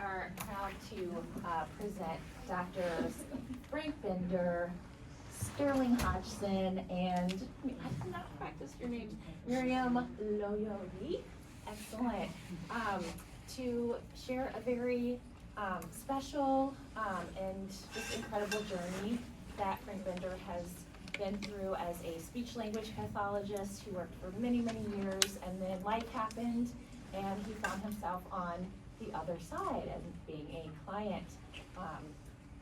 are proud to present Drs. Frank Bender, Sterling Hodgson, and I did not practice your names, Miriam Loyoli, excellent, to share a very special and just incredible journey that Frank Bender has been through as a speech language pathologist who worked for many, many years, and then life happened and he found himself on the other side and being a client.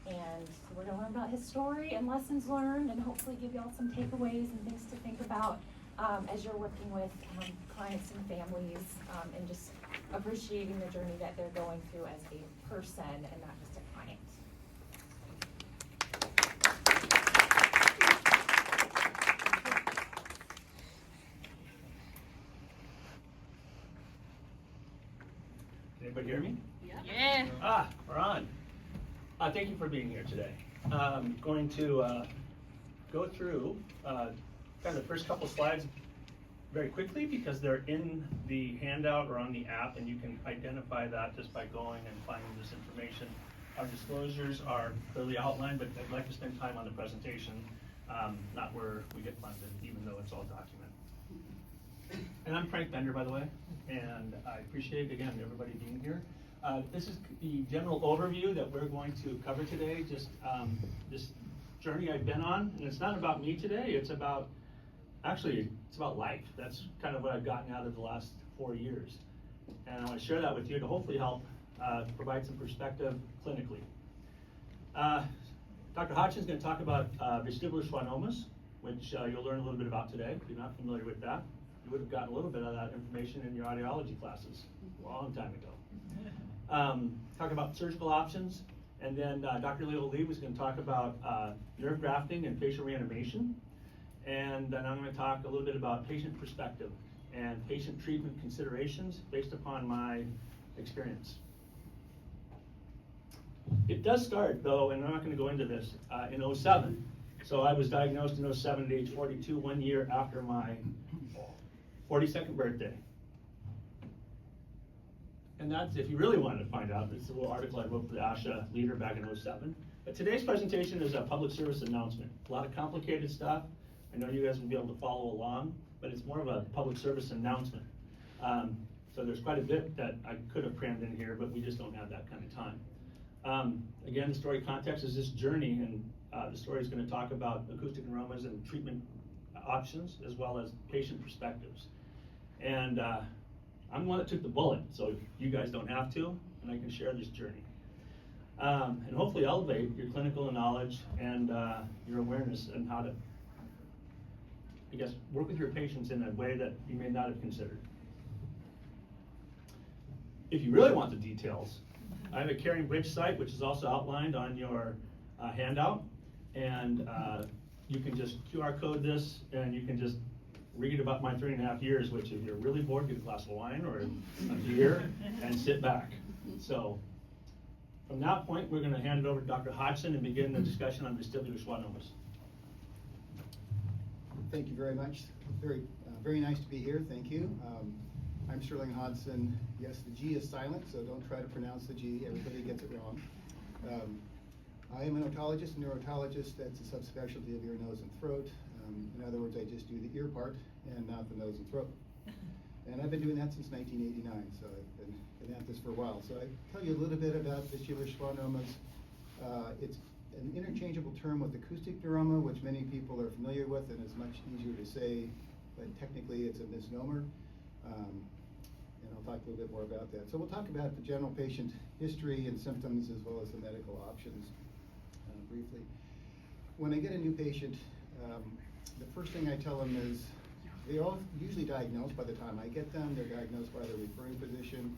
And so we're gonna learn about his story and lessons learned, and hopefully give y'all some takeaways and things to think about as you're working with clients and families, and just appreciating the journey that they're going through as a person and not just a client. Anybody hear me? Yeah. We're on. Thank you for being here today. I'm going to go through kind of the first couple slides very quickly because they're in the handout or on the app, and you can identify that just by going and finding this information. Our disclosures are clearly outlined, but I'd like to spend time on the presentation, not where we get funded, even though it's all documented. And I'm Frank Bender, by the way, and I appreciate, again, everybody being here. This is the general overview that we're going to cover today, just this journey I've been on. And it's not about me today, it's about, actually, it's about life. That's kind of what I've gotten out of the last 4 years. And I want to share that with you to hopefully help provide some perspective clinically. Dr. Hodgson's going to talk about vestibular schwannomas, which you'll learn a little bit about today. If you're not familiar with that, you would have gotten a little bit of that information in your audiology classes a long time ago. Talk about surgical options, and then Dr. Leo Lee was going to talk about nerve grafting and facial reanimation. And then I'm going to talk a little bit about patient perspective and patient treatment considerations based upon my experience. It does start, though, and I'm not going to go into this, in 07. So I was diagnosed in 07 at age 42, 1 year after my 42nd birthday. And that's, if you really wanted to find out, it's a little article I wrote for the ASHA Leader back in 07. But today's presentation is a public service announcement. A lot of complicated stuff. I know you guys will be able to follow along, but it's more of a public service announcement. So there's quite a bit that I could have crammed in here, but we just don't have that kind of time. Again, the story context is this journey, and the story is going to talk about acoustic neuromas and treatment options, as well as patient perspectives. And I'm the one that took the bullet, so you guys don't have to, and I can share this journey. And hopefully elevate your clinical knowledge and your awareness and how to, I guess, work with your patients in a way that you may not have considered. If you really want the details, I have a Caring Bridge site, which is also outlined on your handout, and you can just QR code this, and you can just read about my 3.5 years, which if you're really bored, get a glass of wine or a beer and sit back. So from that point, we're going to hand it over to Dr. Hodgson and begin the discussion on vestibular schwannomas. Thank you very much. Very nice to be here. Thank you. I'm Sterling Hodgson. Yes, the G is silent, so don't try to pronounce the G. Everybody gets it wrong. I am an otologist, a neurotologist. That's a subspecialty of ear, nose, and throat. In other words, I just do the ear part and not the nose and throat. And I've been doing that since 1989, so I've been at this for a while. So I tell you a little bit about vestibular schwannomas. It's an interchangeable term with acoustic neuroma, which many people are familiar with and is much easier to say, but technically it's a misnomer. And I'll talk a little bit more about that. So we'll talk about the general patient history and symptoms as well as the medical options briefly. When I get a new patient, the first thing I tell them is they're all usually diagnosed by the time I get them. They're diagnosed by their referring physician.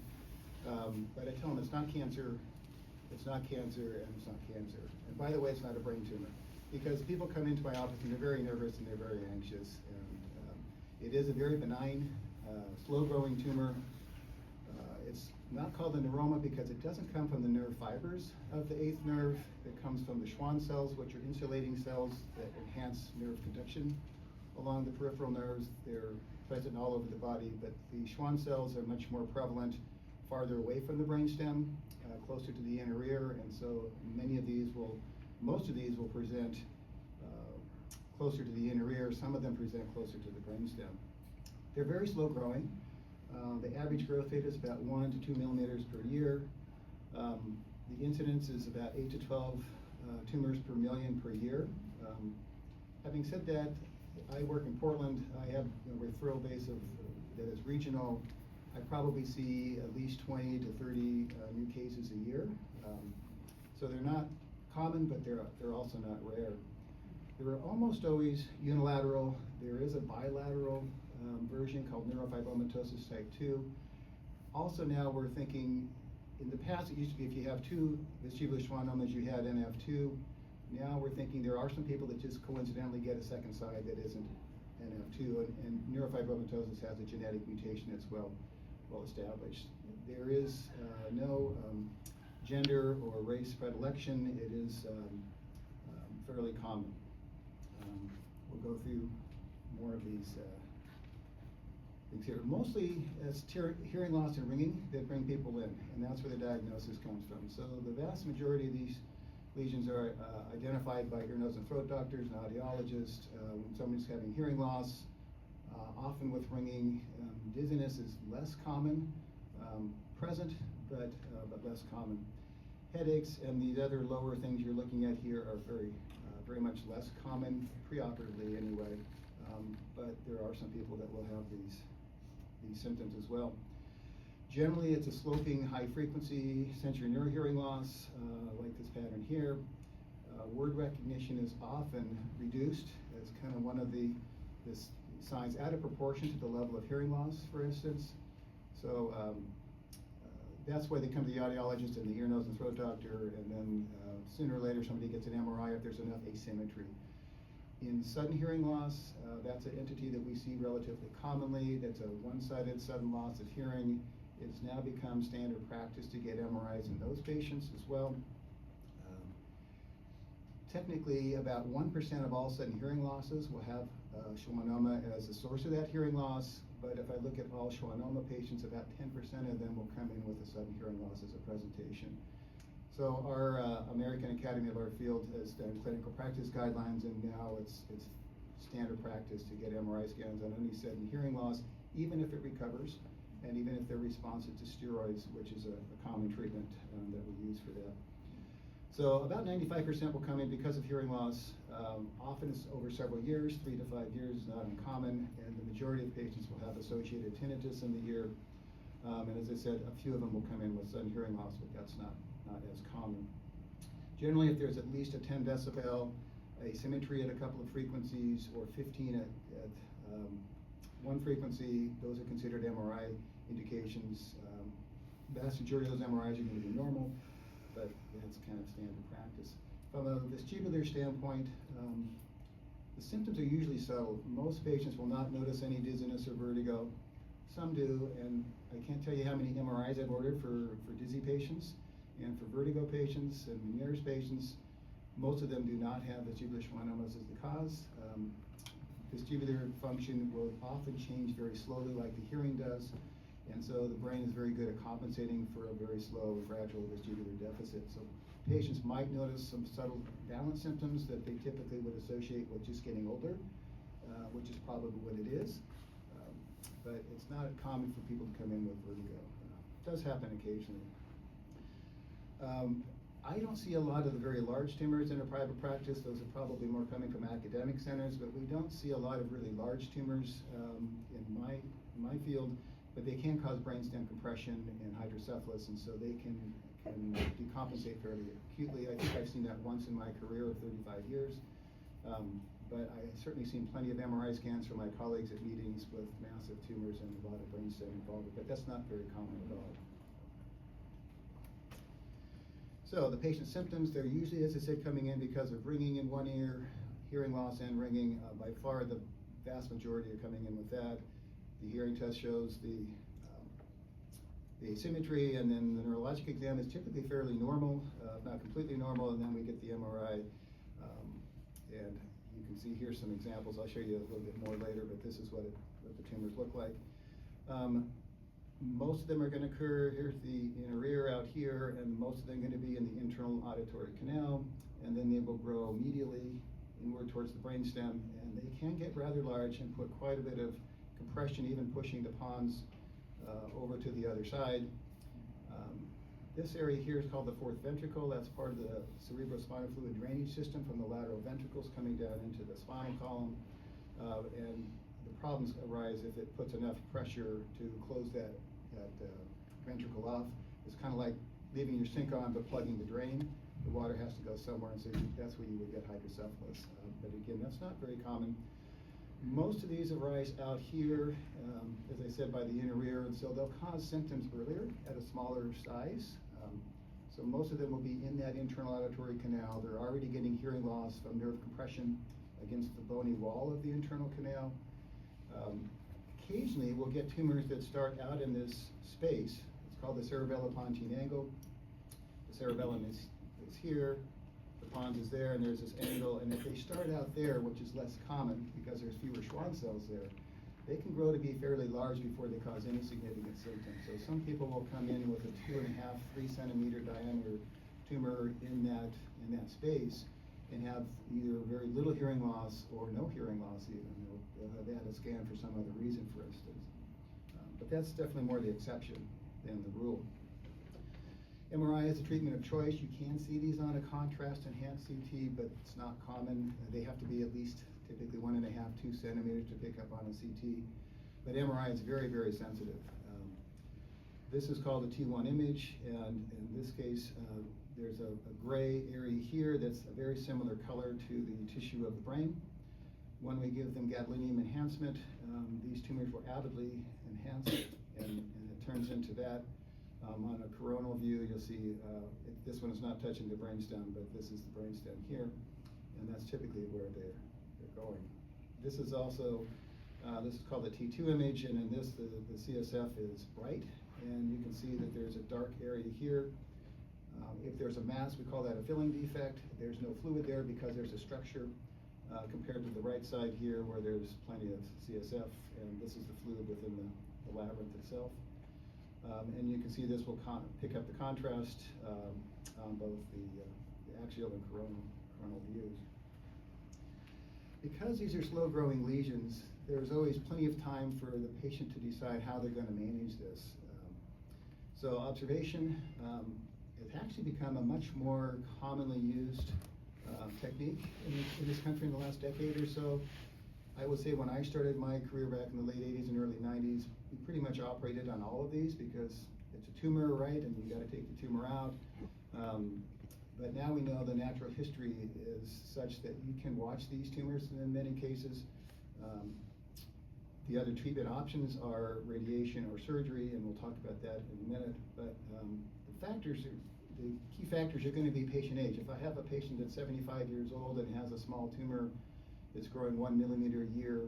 But I tell them it's not cancer, it's not cancer, and it's not cancer. And by the way, it's not a brain tumor. Because people come into my office and they're very nervous and they're very anxious. And it is a very benign, slow-growing tumor. It's not called a neuroma because it doesn't come from the nerve fibers of the 8th nerve. It comes from the Schwann cells, which are insulating cells that enhance nerve conduction along the peripheral nerves. They're present all over the body, but the Schwann cells are much more prevalent farther away from the brainstem. closer to the inner ear, and so most of these will present closer to the inner ear. Some of them present closer to the brainstem. They're very slow growing. The average growth rate is about 1 to 2 millimeters per year. The incidence is about 8 to 12 tumors per million per year. Having said that, I work in Portland. We're Thurl-based that is regional. I probably see at least 20 to 30 new cases a year. So they're not common, but they're also not rare. They're almost always unilateral. There is a bilateral version called neurofibromatosis type 2. Also now we're thinking, in the past it used to be if you have two vestibular schwannomas you had NF2. Now we're thinking there are some people that just coincidentally get a second side that isn't NF2, and neurofibromatosis has a genetic mutation that's well established. There is no gender or race predilection. It is fairly common. We'll go through more of these things here. Mostly it's hearing loss and ringing that bring people in, and that's where the diagnosis comes from. So the vast majority of these lesions are identified by ear, nose, and throat doctors and audiologists. When somebody's having hearing loss, often with ringing, dizziness is less common, present, but less common. Headaches and these other lower things you're looking at here are very much less common preoperatively anyway. But there are some people that will have these symptoms as well. Generally, it's a sloping, high-frequency sensory neurohearing loss, like this pattern here. Word recognition is often reduced as kind of one of the signs, out of proportion to the level of hearing loss, for instance. So that's why they come to the audiologist and the ear, nose, and throat doctor, and then sooner or later somebody gets an MRI if there's enough asymmetry. In sudden hearing loss, that's an entity that we see relatively commonly. That's a one-sided sudden loss of hearing. It's now become standard practice to get MRIs in those patients as well. Technically, about 1% of all sudden hearing losses will have schwannoma as the source of that hearing loss, but if I look at all schwannoma patients, about 10% of them will come in with a sudden hearing loss as a presentation. So our American Academy of our field has done clinical practice guidelines, and now it's standard practice to get MRI scans on any sudden hearing loss, even if it recovers, and even if they're responsive to steroids, which is a common treatment that we use for that. So about 95% will come in because of hearing loss. Often it's over several years, 3 to 5 years is not uncommon, and the majority of patients will have associated tinnitus in the ear. And as I said, a few of them will come in with sudden hearing loss, but that's not as common. Generally, if there's at least a 10 decibel asymmetry at a couple of frequencies, or 15 at one frequency, those are considered MRI indications. The vast majority of those MRIs are going to be normal, but that's kind of standard practice. From a vestibular standpoint, the symptoms are usually subtle. Most patients will not notice any dizziness or vertigo. Some do, and I can't tell you how many MRIs I've ordered for dizzy patients and for vertigo patients and Meniere's patients. Most of them do not have vestibular schwannomas as the cause. Vestibular function will often change very slowly like the hearing does, and so the brain is very good at compensating for a very slow, gradual vestibular deficit. So patients might notice some subtle balance symptoms that they typically would associate with just getting older, which is probably what it is. But it's not common for people to come in with vertigo. It does happen occasionally. I don't see a lot of the very large tumors in a private practice. Those are probably more coming from academic centers, but we don't see a lot of really large tumors in my field, but they can cause brainstem compression and hydrocephalus, and so they can decompensate fairly acutely. I think I've seen that once in my career of 35 years. But I've certainly seen plenty of MRI scans from my colleagues at meetings with massive tumors and a lot of brainstem involvement, but that's not very common at all. So the patient's symptoms, they're usually, as I said, coming in because of ringing in one ear, hearing loss and ringing. By far the vast majority are coming in with that. The hearing test shows the asymmetry, and then the neurologic exam is typically fairly normal, not completely normal, and then we get the MRI. And you can see here some examples. I'll show you a little bit more later, but this is what the tumors look like. Most of them are going to occur, here's the inner ear out here, and most of them are going to be in the internal auditory canal, and then they will grow medially inward towards the brainstem, and they can get rather large and put quite a bit of compression, even pushing the pons over to the other side. This area here is called the fourth ventricle. That's part of the cerebrospinal fluid drainage system from the lateral ventricles coming down into the spinal column. And the problems arise if it puts enough pressure to close that ventricle off. It's kind of like leaving your sink on but plugging the drain. The water has to go somewhere, and so that's where you would get hydrocephalus. But again, that's not very common. Most of these arise out here, as I said, by the inner ear, and so they'll cause symptoms earlier at a smaller size. So most of them will be in that internal auditory canal. They're already getting hearing loss from nerve compression against the bony wall of the internal canal. Occasionally, we'll get tumors that start out in this space. It's called the cerebellopontine angle. The cerebellum is here, the pons is there, and there's this angle, and if they start out there, which is less common because there's fewer Schwann cells there, they can grow to be fairly large before they cause any significant symptoms. So some people will come in with a 2.5, 3 centimeter diameter tumor in that space and have either very little hearing loss or no hearing loss even. They'll have had a scan for some other reason, for instance. But that's definitely more the exception than the rule. MRI is a treatment of choice. You can see these on a contrast-enhanced CT, but it's not common. They have to be at least typically 1.5, 2 centimeters to pick up on a CT. But MRI is very, very sensitive. This is called a T1 image, and in this case, there's a gray area here that's a very similar color to the tissue of the brain. When we give them gadolinium enhancement, these tumors will avidly enhance, and it turns into that. On a coronal view, you'll see this one is not touching the brainstem, but this is the brainstem here, and that's typically where they're going. This is also, this is called the T2 image, and in this, the CSF is bright, and you can see that there's a dark area here. If there's a mass, we call that a filling defect. There's no fluid there because there's a structure compared to the right side here where there's plenty of CSF, and this is the fluid within the labyrinth itself. And you can see this will pick up the contrast on both the axial and coronal views. Because these are slow-growing lesions, there's always plenty of time for the patient to decide how they're going to manage this. So observation has actually become a much more commonly used technique in this country in the last decade or so. I would say when I started my career back in the late 80s and early 90s, we pretty much operated on all of these because it's a tumor, right, and you got to take the tumor out. But now we know the natural history is such that you can watch these tumors in many cases. The other treatment options are radiation or surgery, and we'll talk about that in a minute. But the key factors are going to be patient age. If I have a patient that's 75 years old and has a small tumor that's growing 1 millimeter a year,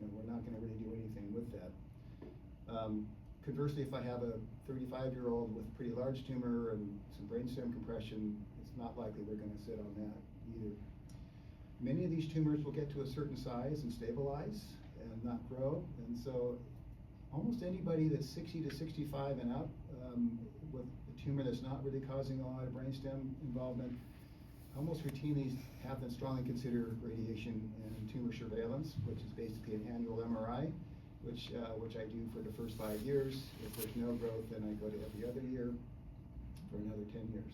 we're not going to really do anything with that. Conversely, if I have a 35-year-old with a pretty large tumor and some brainstem compression, it's not likely we're going to sit on that either. Many of these tumors will get to a certain size and stabilize and not grow, and so almost anybody that's 60 to 65 and up with a tumor that's not really causing a lot of brainstem involvement, almost routinely have them strongly consider radiation and tumor surveillance, which is basically an annual MRI, which I do for the first 5 years. If there's no growth, then I go to every other year for another 10 years.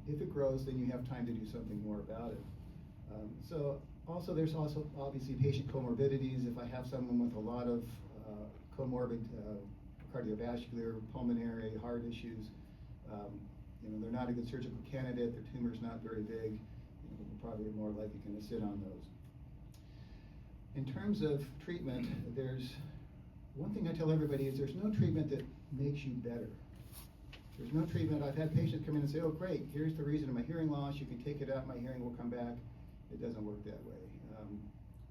If it grows, then you have time to do something more about it. There's also obviously patient comorbidities. If I have someone with a lot of comorbid cardiovascular, pulmonary, heart issues, they're not a good surgical candidate, their tumor's not very big, we're probably more likely going to sit on those. In terms of treatment, there's one thing I tell everybody is there's no treatment that makes you better. There's no treatment. I've had patients come in and say, oh great, here's the reason of my hearing loss, you can take it out, my hearing will come back. It doesn't work that way.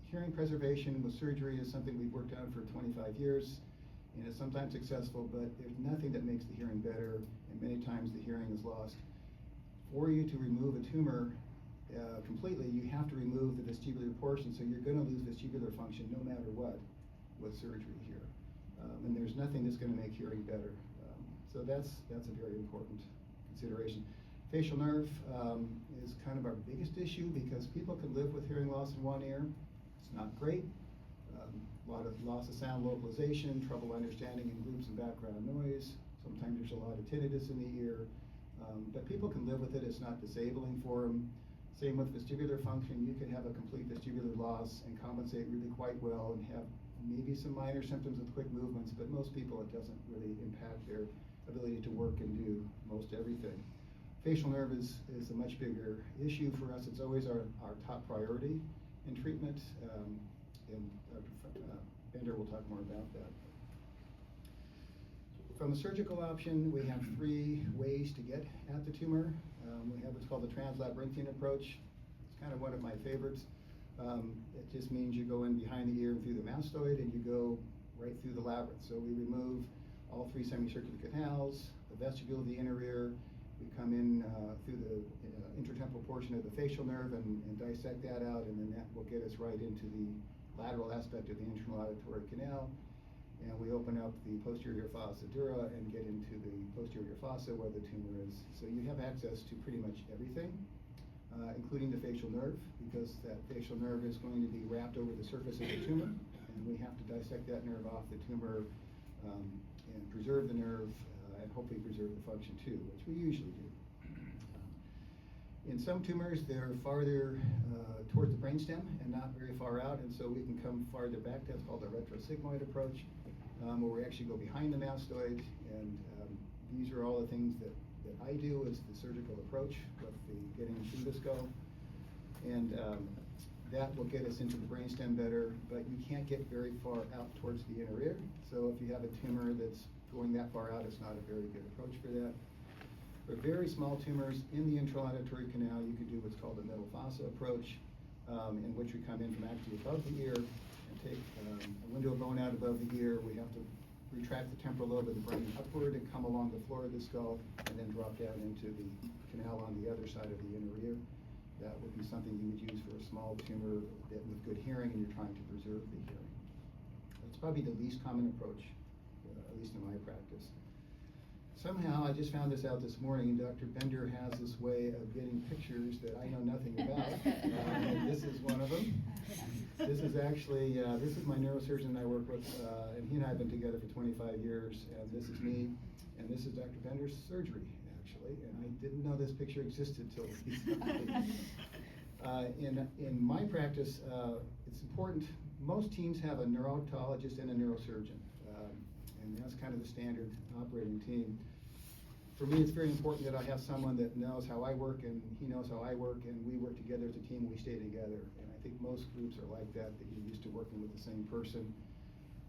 Hearing preservation with surgery is something we've worked on for 25 years, and it's sometimes successful, but there's nothing that makes the hearing better, and many times the hearing is lost. For you to remove a tumor completely, you have to remove the vestibular portion, so you're going to lose vestibular function no matter what with surgery here. And there's nothing that's going to make hearing better. So that's a very important consideration. Facial nerve is kind of our biggest issue because people can live with hearing loss in one ear. It's not great. A lot of loss of sound localization, trouble understanding in groups and background noise. Sometimes there's a lot of tinnitus in the ear. But people can live with it. It's not disabling for them. Same with vestibular function. You can have a complete vestibular loss and compensate really quite well and have maybe some minor symptoms with quick movements, but most people it doesn't really impact their ability to work and do most everything. Facial nerve is a much bigger issue for us. It's always our top priority in treatment, and Dr. Bender will talk more about that. From a surgical option, we have 3 ways to get at the tumor. We have what's called the translabyrinthian approach. It's kind of one of my favorites. It just means you go in behind the ear and through the mastoid, and you go right through the labyrinth. So we remove all 3 semicircular canals, the vestibule of the inner ear. We come in through the intertemporal portion of the facial nerve and dissect that out, and then that will get us right into the lateral aspect of the internal auditory canal. And we open up the posterior fossa dura and get into the posterior fossa where the tumor is. So you have access to pretty much everything, including the facial nerve, because that facial nerve is going to be wrapped over the surface of the tumor, and we have to dissect that nerve off the tumor and preserve the nerve and hopefully preserve the function too, which we usually do. In some tumors, they're farther towards the brainstem and not very far out, and so we can come farther back. That's called the retrosigmoid approach, where we actually go behind the mastoid, and these are all the things that I do as the surgical approach with the getting through the skull, and that will get us into the brainstem better, but you can't get very far out towards the inner ear. So if you have a tumor that's going that far out, it's not a very good approach for that. For very small tumors in the internal auditory canal, you could do what's called the middle fossa approach, in which we come in from actually above the ear and take a window of bone out above the ear. We have to retract the temporal lobe of the brain upward and come along the floor of the skull and then drop down into the canal on the other side of the inner ear. That would be something you would use for a small tumor with good hearing and you're trying to preserve the hearing. That's probably the least common approach, at least in my practice. Somehow, I just found this out this morning, Dr. Bender has this way of getting pictures that I know nothing about. And this is one of them. This is actually, this is my neurosurgeon I work with, and he and I have been together for 25 years, and this is me, and this is Dr. Bender's surgery, actually, and I didn't know this picture existed till in my practice, it's important, most teams have a neurotologist and a neurosurgeon. And that's kind of the standard operating team. For me, it's very important that I have someone that knows how I work and he knows how I work, and we work together as a team, we stay together. And I think most groups are like that you're used to working with the same person.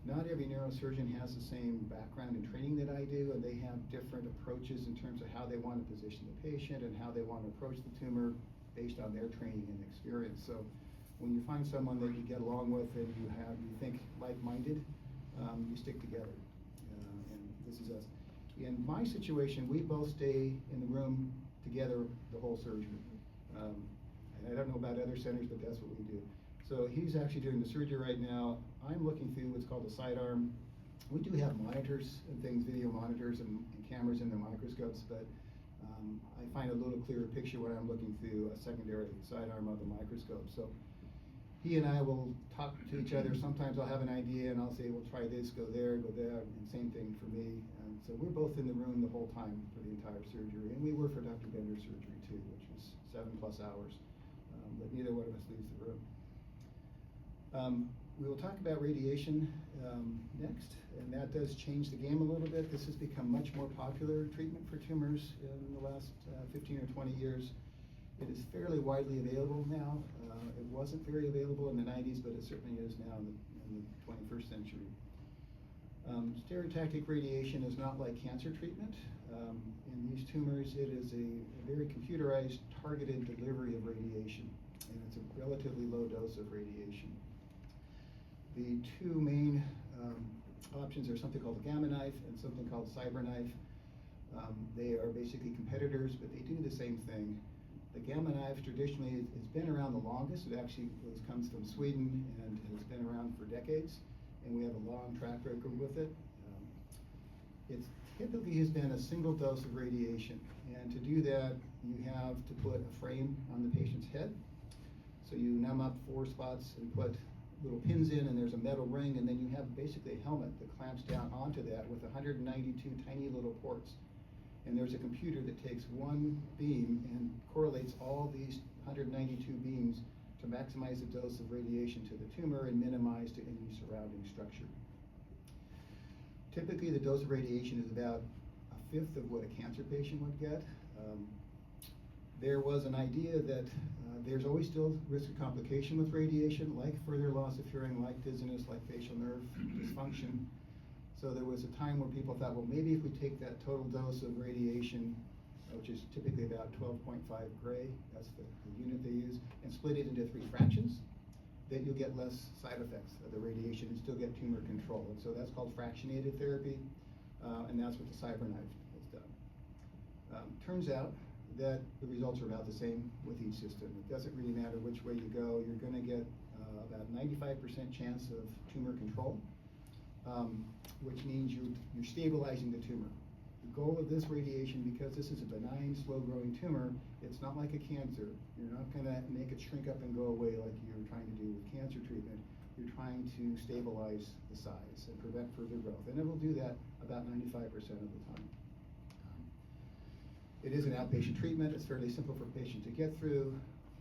Not every neurosurgeon has the same background and training that I do, and they have different approaches in terms of how they want to position the patient and how they want to approach the tumor based on their training and experience. So when you find someone that you get along with and you think like-minded, you stick together. This is us. In my situation, we both stay in the room together the whole surgery. And I don't know about other centers, but that's what we do. So he's actually doing the surgery right now. I'm looking through what's called a sidearm. We do have monitors and things, video monitors and cameras in the microscopes, but I find a little clearer picture when I'm looking through a secondary sidearm of the microscope. So he and I will talk to each other. Sometimes I'll have an idea and I'll say, well, try this, go there, and same thing for me. And so we're both in the room the whole time for the entire surgery. And we were for Dr. Bender's surgery too, which was 7+ hours. But neither one of us leaves the room. We will talk about radiation next, and that does change the game a little bit. This has become much more popular treatment for tumors in the last 15 or 20 years. It is fairly widely available now. It wasn't very available in the 90s, but it certainly is now in the 21st century. Stereotactic radiation is not like cancer treatment. In these tumors, it is a very computerized, targeted delivery of radiation, and it's a relatively low dose of radiation. The two main options are something called the gamma knife and something called CyberKnife. They are basically competitors, but they do the same thing. The gamma knife traditionally has been around the longest. It actually comes from Sweden and has been around for decades. and we have a long track record with it. It typically has been a single dose of radiation, and to do that, you have to put a frame on the patient's head. So you numb up 4 spots and put little pins in, and there's a metal ring, and then you have basically a helmet that clamps down onto that with 192 tiny little ports. And there's a computer that takes one beam and correlates all these 192 beams to maximize the dose of radiation to the tumor and minimize to any surrounding structure. Typically, the dose of radiation is about 1/5 of what a cancer patient would get. There was an idea that there's always still risk of complication with radiation, like further loss of hearing, like dizziness, like facial nerve dysfunction. So there was a time where people thought, well, maybe if we take that total dose of radiation, which is typically about 12.5 gray, that's the unit they use, and split it into 3 fractions, then you'll get less side effects of the radiation and still get tumor control. And so that's called fractionated therapy, and that's what the CyberKnife has done. Turns out that the results are about the same with each system. It doesn't really matter which way you go. You're going to get about 95% chance of tumor control, which means you're stabilizing the tumor. The goal of this radiation, because this is a benign, slow-growing tumor, it's not like a cancer. You're not going to make it shrink up and go away like you're trying to do with cancer treatment. You're trying to stabilize the size and prevent further growth, and it will do that about 95% of the time. It is an outpatient treatment. It's fairly simple for a patient to get through.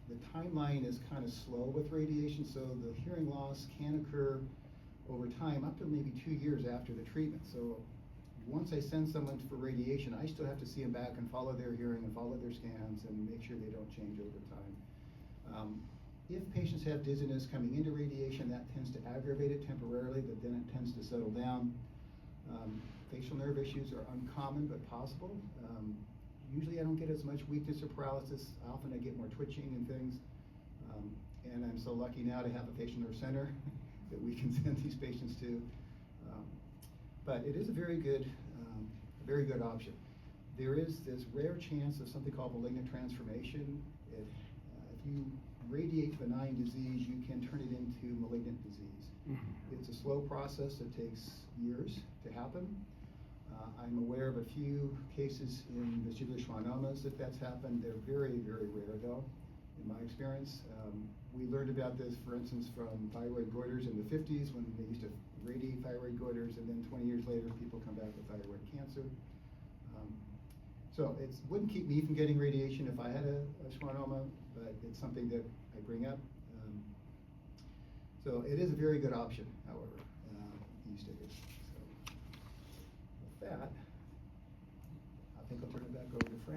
The timeline is kind of slow with radiation, so the hearing loss can occur over time, up to maybe 2 years after the treatment. So once I send someone for radiation, I still have to see them back and follow their hearing and follow their scans and make sure they don't change over time. If patients have dizziness coming into radiation, that tends to aggravate it temporarily, but then it tends to settle down. Facial nerve issues are uncommon but possible. Usually I don't get as much weakness or paralysis. Often I get more twitching and things. And I'm so lucky now to have a facial nerve center that we can send these patients to. But it is a very good option. There is this rare chance of something called malignant transformation. If you radiate benign disease, you can turn it into malignant disease. It's a slow process that takes years to happen. I'm aware of a few cases in vestibular schwannomas that's happened. They're very, very rare though, in my experience. We learned about this, for instance, from thyroid goiters in the 50s when they used to radiate thyroid goiters, and then 20 years later people come back with thyroid cancer. So it wouldn't keep me from getting radiation if I had a schwannoma, but it's something that I bring up. So it is a very good option, however, these days. So with that, I think I'll turn it back over to Fran.